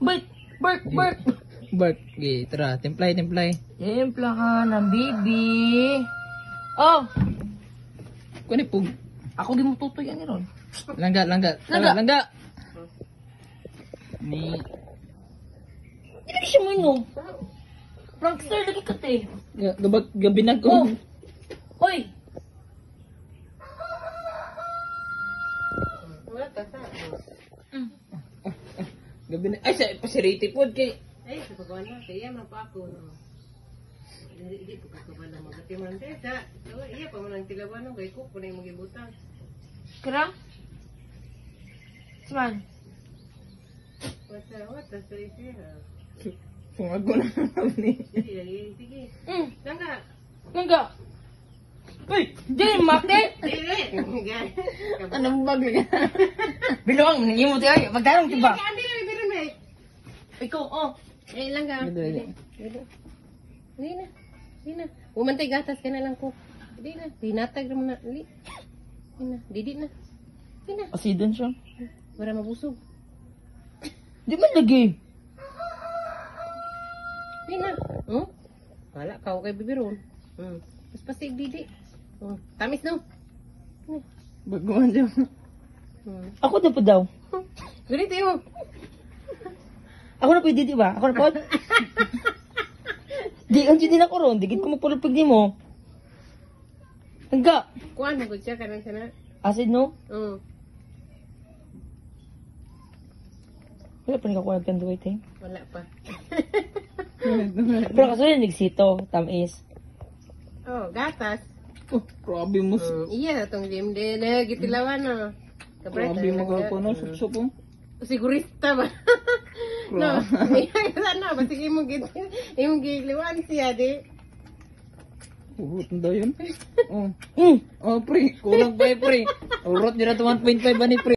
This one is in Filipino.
Bark. Bark. Okay, tara. Templay. Templa ka ng bibi. Oh, Kunin pug. ako di mo tutuyan ni Ron. Langga. Ni. Hindi siya mo inom. Prankster lagi ka te. Gabi na ko. Oh. Hoy. Gabi na. Ay, sa pasiriti po. Kay. Ay, sa pagawa na, kaya mapako. Hindi po kakabal na magatiman. Iya pa mo lang tilawan ng kay Cook, kung na yung magibutang. Kira? Sman. Wata, sa isira. Sungago na ni. Sige. Langga. Langga. Uy, di mate. Dili. Anong bagli ka? Biluang, hindi mo tayo. Magdarong tiba. Dili. Ikaw, oh. Langga. Dili na. Umantay gatas ka na lang ko. Dili na. Pinatag naman na. Dili na. Asidon siya. Para mabusog. Di man lagi. Dili na. Wala ka kay bibiron. Mas pasig didi. Tamis no. Baguhan siya. Ako na po daw. Ganito yun. Ako na pwede, di ba? Ako na po. Di, ang din ako ron. Digit ko magpulupig di mo. Hangga. Kuan mo siya kanang sana. Acid, no? Wala pa nikakuha nagkanduwit, eh. Wala pa. Pero kaso yun, nagsito. Tamis. Gatas. Oh, grabe mo. Iya, itong limde na gitilawan no. Grabe mo ka na. Sup mo. Sigurista ba? No, sana ba sige mo giliwan siya di. Urot na daw yun. Oh, pre. Kulang pa eh, pre. Urot nila 1.5 ba ni pre?